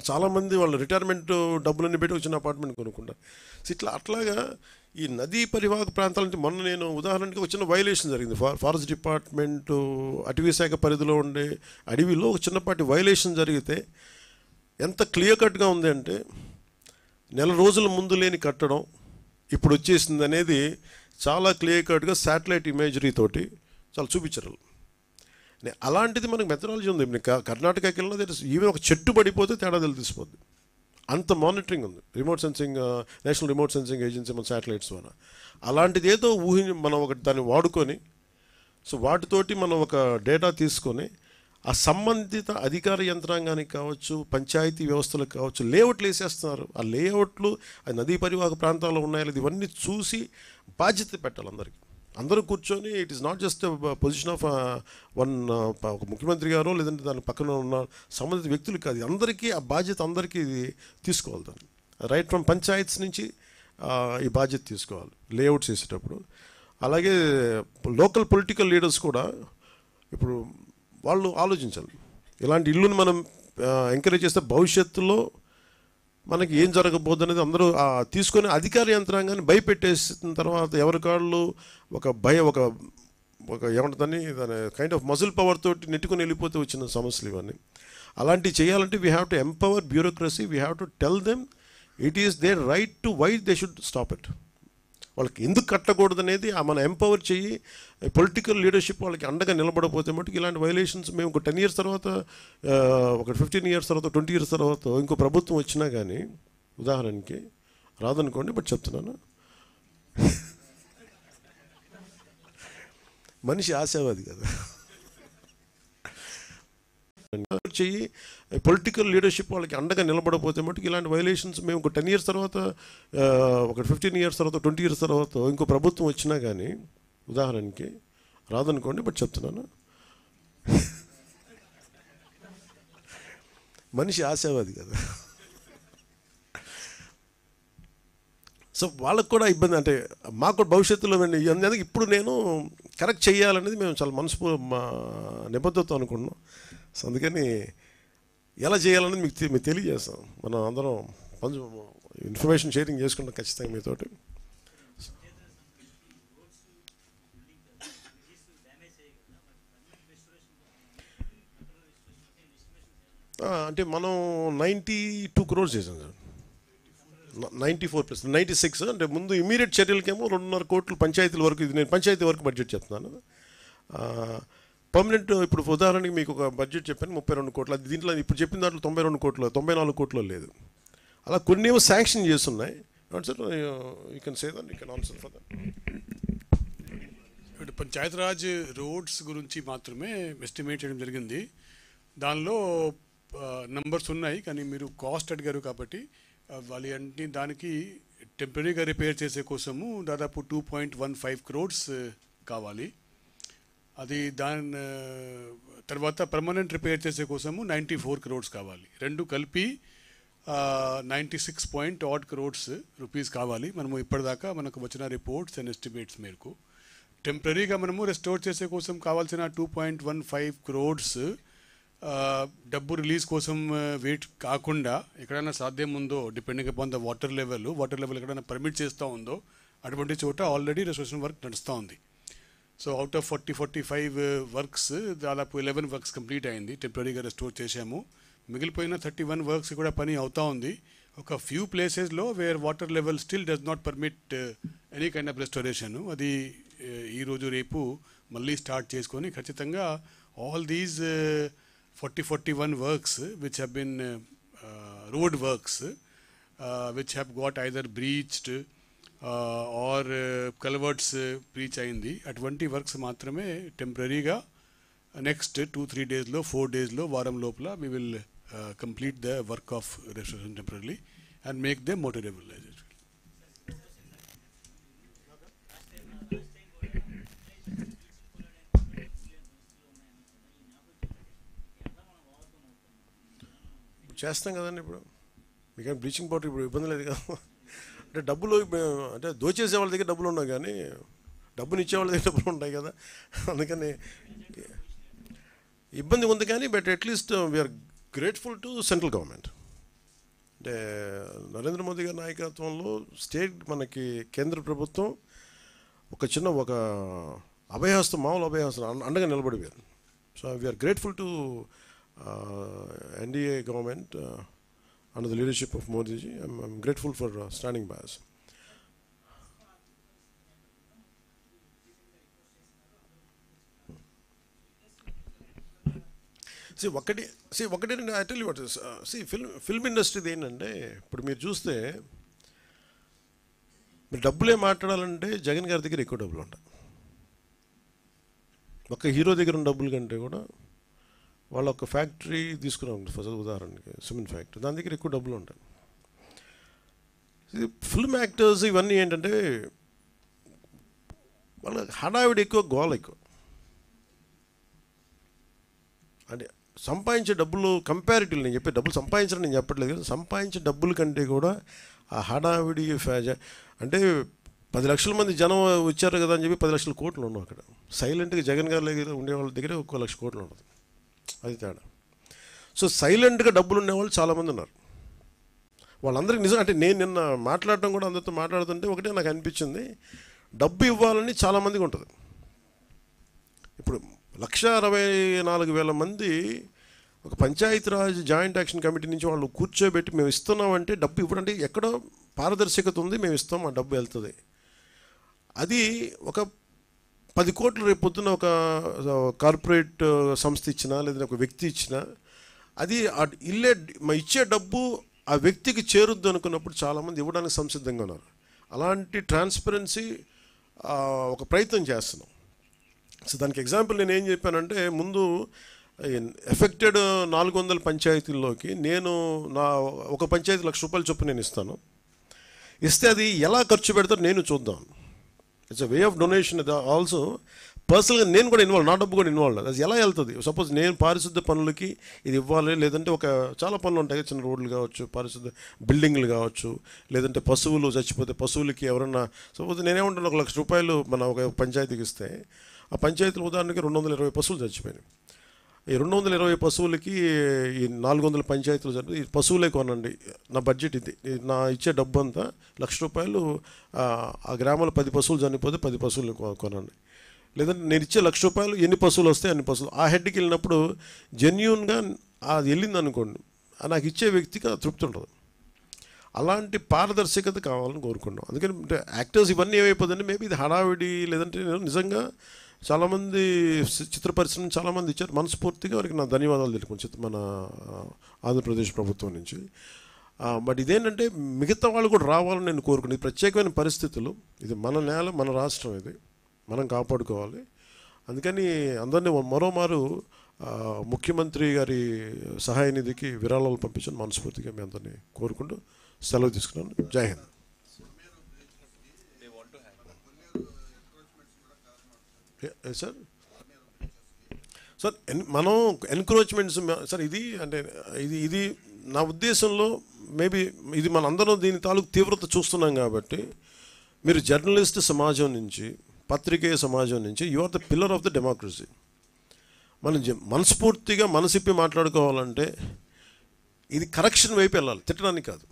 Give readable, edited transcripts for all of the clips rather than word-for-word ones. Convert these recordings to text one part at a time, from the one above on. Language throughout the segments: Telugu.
చాలామంది వాళ్ళు రిటైర్మెంట్ డబ్బులన్నీ పెట్టి వచ్చిన అపార్ట్మెంట్ కొనుక్కుంటారు. అట్లాగా ఈ నదీ పరివాహక ప్రాంతాల నుంచి మొన్న నేను ఉదాహరణకి ఒక చిన్న వైలేషన్ జరిగింది. ఫారెస్ట్ డిపార్ట్మెంటు అటవీ శాఖ పరిధిలో ఉండే అడవిలో ఒక చిన్నపాటి వైలేషన్ జరిగితే ఎంత క్లియర్ కట్గా ఉంది అంటే, నెల రోజుల ముందు లేని కట్టడం ఇప్పుడు వచ్చేసింది అనేది చాలా క్లియర్ కట్గా శాటిలైట్ ఇమేజరీ తోటి చాలా చూపించారు. అలాంటిది మనకు మెథడాలజీ ఉంది. కర్ణాటకకి వెళ్ళినా ఈవెన్ ఒక చెట్టు పడిపోతే తేడా తెలిసిపోద్ది. అంత మానిటరింగ్ ఉంది. Remote sensing, national remote sensing agency మన శాటిలైట్స్ ద్వారా. అలాంటిది ఏదో మనం దాన్ని వాడుకొని, సో వాటితోటి మనం ఒక డేటా తీసుకొని ఆ సంబంధిత అధికార యంత్రాంగానికి కావచ్చు, పంచాయతీ వ్యవస్థలకు కావచ్చు, లేఅవుట్లు వేసేస్తున్నారు. ఆ లేఅవుట్లు ఆ నదీ పరివాహక ప్రాంతాల్లో ఉన్నాయో ఇవన్నీ చూసి బాధ్యత పెట్టాలి అందరికీ. అందరూ కూర్చొని it is not just position of ఒక ముఖ్యమంత్రి గారో లేదంటే దాని పక్కన ఉన్న సంబంధిత వ్యక్తులు కాదు, అందరికీ ఆ బాధ్యత అందరికీ ఇది తీసుకోవాలి. దాన్ని రైట్ ఫ్రమ్ పంచాయత్స్ నుంచి ఈ బాధ్యత తీసుకోవాలి లేఅవుట్స్ వేసేటప్పుడు. అలాగే లోకల్ పొలిటికల్ లీడర్స్ కూడా ఇప్పుడు వాళ్ళు ఆలోచించాలి. ఇలాంటి ఇల్లుని మనం ఎంకరేజ్ చేస్తే భవిష్యత్తులో మనకి ఏం జరగబోద్దు అనేది అందరూ తీసుకొని అధికార యంత్రాంగాన్ని భయపెట్టేసిన తర్వాత ఎవరికాళ్ళు ఒక ఏమంటుందని దాని కైండ్ ఆఫ్ మజిల్ పవర్ తోటి నెట్టుకొని వెళ్ళిపోతే వచ్చిన సమస్యలు ఇవన్నీ. అలాంటివి చేయాలంటే we have to empower bureaucracy, we have to tell them it is their right to why they should stop it. వాళ్ళకి ఎందుకు కట్టకూడదు అనేది మనం ఎంపవర్ చెయ్యి. పొలిటికల్ లీడర్షిప్ వాళ్ళకి అండగా నిలబడకపోతే మటుకు ఇలాంటి వైలేషన్స్ మేము ఒక 10 years తర్వాత, ఒక 15 years తర్వాత, 20 years తర్వాత ఇంకో ప్రభుత్వం వచ్చినా కానీ ఉదాహరణకి రాదనుకోండి, బట్ చెప్తున్నాను, మనిషి ఆశావాది కదా, చెయ్యి పొలిటికల్ లీడర్షిప్ వాళ్ళకి అండగా నిలబడకపోతే మటుకు ఇలాంటి వైలేషన్స్ మేము ఒక 10 years తర్వాత, ఒక 15 years తర్వాత, 20 years తర్వాత ఇంకో ప్రభుత్వం వచ్చినా కానీ ఉదాహరణకి రాదనుకోండి, బట్ చెప్తున్నాను, మనిషి ఆశావాది కదా. సో వాళ్ళకు కూడా ఇబ్బంది, అంటే మాకు కూడా భవిష్యత్తులో అందుకే ఇప్పుడు నేను కరెక్ట్ చేయాలనేది మేము చాలా నిబద్ధత అనుకున్నాం. సో అందుకని ఎలా చేయాలనేది మీకు తెలియజేస్తాం. మనం అందరం ఇన్ఫర్మేషన్ షేరింగ్ చేసుకుంటాం ఖచ్చితంగా మీతోటి. అంటే మనం 92 crores చేసాం సార్. 94%, 96 అంటే ముందు ఇమీడియట్ చర్యలకేమో 2.5 కోట్లు పంచాయతీల వరకు. ఇది నేను పంచాయతీ వరకు బడ్జెట్ చెప్తున్నాను. పర్మనెంట్ ఇప్పుడు ఉదాహరణకి మీకు ఒక బడ్జెట్ చెప్పాను 32 కోట్లు. అది దీంట్లో ఇప్పుడు చెప్పిన దాంట్లో 92 కోట్లు, 94 కోట్లు లేదు. అలా కొన్ని ఏమో శాంక్షన్ చేస్తున్నాయి. Sir you can say that, you can answer for that. ఇప్పుడు పంచాయతీరాజ్ రోడ్స్ గురించి మాత్రమే ఎస్టిమేట్ చేయడం జరిగింది. దానిలో నంబర్స్ ఉన్నాయి, కానీ మీరు కాస్ట్ అడిగారు కాబట్టి వాళ్ళు అన్ని దానికి టెంపరీగా రిపేర్ చేసే కోసము దాదాపు 2.15 crores కావాలి. అది దాని తర్వాత పర్మనెంట్ రిపేర్ చేసే కోసము 94 crores కావాలి. రెండు కలిపి 96 crores రూపీస్ కావాలి. మనము ఇప్పటిదాకా మనకు వచ్చిన రిపోర్ట్స్ అండ్ ఎస్టిమేట్స్ మేరకు టెంపరీగా మనము రెస్టోర్ చేసే కోసం కావాల్సిన 2.15 crores డబ్బు రిలీజ్ కోసం వెయిట్ కాకుండా ఎక్కడైనా సాధ్యం ఉందో, depending upon the water level ఎక్కడైనా పర్మిట్ చేస్తూ ఉందో అటువంటి చోట ఆల్రెడీ రెస్టోరేషన్ వర్క్ నడుస్తూ ఉంది. సో అవుట్ ఆఫ్ 45 వర్క్స్ దాదాపు 11 వర్క్స్ కంప్లీట్ అయింది, టెంపరీగా రెస్టోర్ చేశాము. మిగిలిపోయిన 31 వర్క్స్ కూడా పని అవుతూ ఉంది. ఒక ఫ్యూ ప్లేసెస్లో wear water level still does not permit any kind of restoration, అది ఈరోజు రేపు మళ్ళీ స్టార్ట్ చేసుకొని ఖచ్చితంగా all these 41 works which have been road works which have got either breached or culverts breach అయింది, అటువంటి వర్క్స్ మాత్రమే టెంపరీగా నెక్స్ట్ 2-3 daysలో 4 daysలో వారం లోపల we will complete the work of restoration temporarily and make them motorable. చేస్తాం కదండి. ఇప్పుడు మీకు బ్లీచింగ్ పౌడర్ ఇప్పుడు ఇబ్బంది లేదు కదా. అంటే డబ్బులు అంటే దోచేసే వాళ్ళ దగ్గర డబ్బులు ఉన్నాయి, కానీ డబ్బుని ఇచ్చే వాళ్ళ దగ్గర డబ్బులు ఉంటాయి కదా. అందుకని ఇబ్బంది ఉంది, కానీ but at least we are grateful to central government. అంటే నరేంద్ర మోదీ గారి నాయకత్వంలో స్టేట్ మనకి కేంద్ర ప్రభుత్వం ఒక అభయహస్తం, మామూలు అభయహస్తం అండగా నిలబడిపోయారు. So we are grateful to NDA government under the leadership of Modiji. I'm grateful for standing by us. ఒకటి I tell you what is film ఇండస్ట్రీది ఏంటంటే, ఇప్పుడు మీరు చూస్తే మీరు డబ్బులే మాట్లాడాలంటే జగన్ గారి దగ్గర ఎక్కువ డబ్బులు ఉంటాయి. ఒక హీరో దగ్గర ఉన్న డబ్బుల కంటే కూడా వాళ్ళ ఒక ఫ్యాక్టరీ తీసుకున్నాం ఫస్ట్ ఉదాహరణకి, సిమెంట్ ఫ్యాక్టరీ, దాని దగ్గర ఎక్కువ డబ్బులు ఉంటాయి. ఫిల్మ్ యాక్టర్స్ ఇవన్నీ ఏంటంటే వాళ్ళ హడావిడి ఎక్కువ, గోల ఎక్కువ. అంటే సంపాదించే డబ్బులు కంపారిటివ్, నేను చెప్పే డబ్బులు సంపాదించడం నేను చెప్పట్లేదు కదా, సంపాదించే డబ్బుల కంటే కూడా ఆ హడావిడి అంటే 10 లక్షల మంది జనం వచ్చారు కదా అని చెప్పి 10 లక్షల కోట్లు ఉన్నాం అక్కడ. సైలెంట్గా జగన్ గారి దగ్గర ఉండే వాళ్ళ దగ్గర 1 లక్ష కోట్లు ఉండదు, అది తేడా. సో సైలెంట్గా డబ్బులు ఉండేవాళ్ళు చాలామంది ఉన్నారు. వాళ్ళందరికీ నిజం అంటే నేను నిన్న మాట్లాడటం కూడా అందరితో మాట్లాడుతుంటే ఒకటే నాకు అనిపించింది, డబ్బు ఇవ్వాలని చాలామందికి ఉంటుంది. ఇప్పుడు 1,64,000 మంది ఒక పంచాయతీరాజ్ జాయింట్ యాక్షన్ కమిటీ నుంచి వాళ్ళు కూర్చోబెట్టి మేము ఇస్తున్నామంటే డబ్బు ఇవ్వడంటే ఎక్కడో పారదర్శకత ఉంది, మేము ఇస్తాం, ఆ డబ్బు వెళ్తుంది. అది ఒక 10 కోట్లు రేపు పొద్దున్న ఒక కార్పొరేట్ సంస్థ ఇచ్చినా లేదా ఒక వ్యక్తి ఇచ్చినా అది ఇచ్చే డబ్బు ఆ వ్యక్తికి చేరుద్దు అనుకున్నప్పుడు చాలామంది ఇవ్వడానికి సంసిద్ధంగా ఉన్నారు. అలాంటి ట్రాన్స్పరెన్సీ ఒక ప్రయత్నం చేస్తున్నాం. సో దానికి ఎగ్జాంపుల్ నేను ఏం చెప్పానంటే, ముందు ఎఫెక్టెడ్ 400 పంచాయతీల్లోకి నేను ఒక పంచాయతీ ₹1,00,000 చొప్పున నేను ఇస్తే అది ఎలా ఖర్చు పెడతారో నేను చూద్దాం. It's a way of donation. Also పర్సనల్గా నేను కూడా ఇన్వాల్వ్, నా డబ్బు కూడా ఇన్వాల్వ్. అది ఎలా వెళ్తుంది? సపోజ్ నేను పారిశుద్ధ పనులకి ఇది ఇవ్వాలి, లేదంటే చాలా పనులు ఉంటాయి, చిన్న రోడ్లు కావచ్చు, పారిశుద్ధ బిల్డింగ్లు కావచ్చు, లేదంటే పశువులు చచ్చిపోతే పశువులకి ఎవరన్నా, సపోజ్ నేనేమంటాను ₹1,00,000 మన ఒక పంచాయతీకి ఇస్తే ఆ పంచాయతీల ఉదాహరణకి 220 పశువులు చచ్చిపోయినాయి. ఈ 220 పశువులకి ఈ 400 పంచాయతీలు జరిపి ఈ పశువులే కొనండి, నా బడ్జెట్ ఇది, నా ఇచ్చే డబ్బు అంతా ₹1,00,000, ఆ గ్రామంలో 10 పశువులు చనిపోతే 10 పశువులు కొనండి. లేదంటే నేను ఇచ్చే ₹1,00,000 ఎన్ని పశువులు వస్తే అన్ని పశువులు. ఆ హెడ్కి వెళ్ళినప్పుడు జెన్యూన్గా అది వెళ్ళింది అనుకోండి, నాకు ఇచ్చే వ్యక్తికి తృప్తి ఉంటుంది. అలాంటి పారదర్శకత కావాలని కోరుకున్నాం. అందుకని యాక్టర్స్ ఇవన్నీ ఏమైపోతుందంటే మేబీ ఇది హడావిడి, లేదంటే నిజంగా చాలామంది చిత్ర పరిశ్రమ చాలామంది ఇచ్చారు, మనస్ఫూర్తిగా వారికి నా ధన్యవాదాలు తెలుపుకుంటాను మన ఆంధ్రప్రదేశ్ ప్రభుత్వం నుంచి. బట్ ఇదేంటంటే మిగతా వాళ్ళు కూడా రావాలని నేను కోరుకున్నాను. ఇది ప్రత్యేకమైన పరిస్థితులు, ఇది మన నేల, మన రాష్ట్రం, ఇది మనం కాపాడుకోవాలి. అందుకని అందరినీ మరోమారు ముఖ్యమంత్రి గారి సహాయ నిధికి విరాళాలు పంపించని మనస్ఫూర్తిగా మీ అందరినీ కోరుకుంటూ సెలవు తీసుకున్నాను. జై హింద్. సార్ మనం ఎన్క్రోచ్మెంట్స్ సార్ ఇది అంటే ఇది నా ఉద్దేశంలో మేబీ ఇది మన అందరం దీని తాలూకు తీవ్రత చూస్తున్నాం కాబట్టి, మీరు జర్నలిస్ట్ సమాజం నుంచి, పత్రికేయ సమాజం నుంచి, you are the pillar of the democracy. మనం మనస్ఫూర్తిగా మనసిప్పి మాట్లాడుకోవాలంటే ఇది కరెక్షన్ వైపు వెళ్ళాలి, తిట్టడానికి కాదు.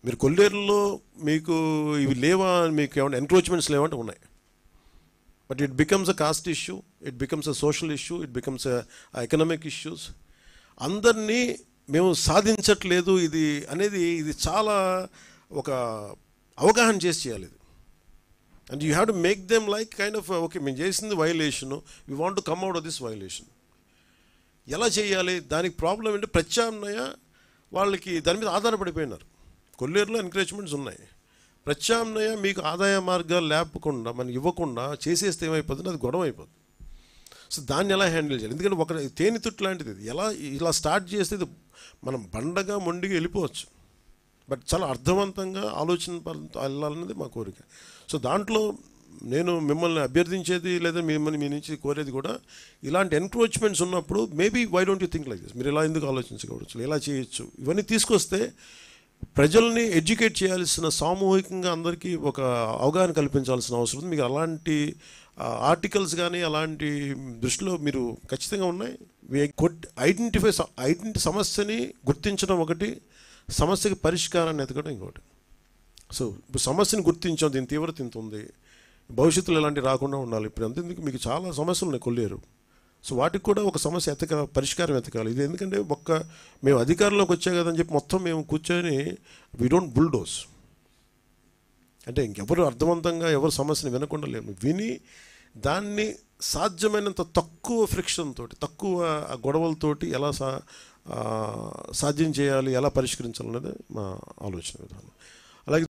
మీరు కొల్లేరులో మీకు ఇవి లేవా, మీకు ఏమైనా ఎన్క్రోచ్మెంట్స్ లేవంటే ఉన్నాయి. But it becomes a cost issue, it becomes a social issue, it becomes economic issues. అందరినీ మేము సాధించట్లేదు ఇది అనేది, ఇది చాలా ఒక అవగాహన చేసి చేయాలి ఇది. And you have to make them like kind of okay, మేము చేసింది violation, we want to come out of this violation. ఎలా చేయాలి? దానికి ప్రాబ్లం ఏంటంటే ప్రత్యామ్నాయ వాళ్ళకి దాని మీద ఆధారపడిపోయినారు. కొల్లేరులో ఎంకరేజ్మెంట్స్ ఉన్నాయి, ప్రత్యామ్నాయ మీకు ఆదాయ మార్గాలు లేపకుండా మనకి ఇవ్వకుండా చేసేస్తే ఏమైపోతుంది, అది గొడవ అయిపోతుంది. సో దాన్ని ఎలా హ్యాండిల్ చేయాలి? ఎందుకంటే ఒక తేనెతుట్టు లాంటిది ఇది. ఇలా స్టార్ట్ చేస్తే ఇది మనం బండగా మొండిగా వెళ్ళిపోవచ్చు, బట్ చాలా అర్థవంతంగా ఆలోచన వెళ్ళాలన్నది మా కోరిక. సో దాంట్లో నేను మిమ్మల్ని అభ్యర్థించేది లేదా మిమ్మల్ని మీ నుంచి కోరేది కూడా, ఇలాంటి ఎన్క్రోచ్మెంట్స్ ఉన్నప్పుడు maybe why don't you think like this, మీరు ఇలా ఎందుకు ఆలోచించకూడదు, ఎలా చేయొచ్చు, ఇవన్నీ తీసుకొస్తే ప్రజల్ని ఎడ్యుకేట్ చేయాల్సిన, సామూహికంగా అందరికీ ఒక అవగాహన కల్పించాల్సిన అవసరం ఉంది. మీకు అలాంటి ఆర్టికల్స్ కానీ అలాంటి దృష్టిలో మీరు ఖచ్చితంగా ఉన్నాయి. సమస్యని గుర్తించడం ఒకటి, సమస్యకి పరిష్కారాన్ని ఎతకడం ఇంకోటి. సో ఇప్పుడు సమస్యని గుర్తించాం, దీని తీవ్రత ఇంత ఉంది, భవిష్యత్తులో ఇలాంటివి రాకుండా ఉండాలి. ఇప్పుడు అంతేందుకు మీకు చాలా సమస్యలు ఉన్నాయి కొల్లేరు. సో వాటికి కూడా ఒక సమస్య పరిష్కారం ఎతకాలి. ఇది ఎందుకంటే మేము అధికారంలోకి వచ్చా కదని చెప్పి మొత్తం మేము కూర్చొని వీ డోంట్ బుల్డోస్. అంటే ఇంకెవరు అర్థవంతంగా ఎవరు సమస్యని వినకుండా లేము, విని దాన్ని సాధ్యమైనంత తక్కువ ఫ్రిక్షన్ తోటి, తక్కువ గొడవలతోటి ఎలా సాధ్యం చేయాలి, ఎలా పరిష్కరించాలనేది మా ఆలోచన విధానం. అలాగే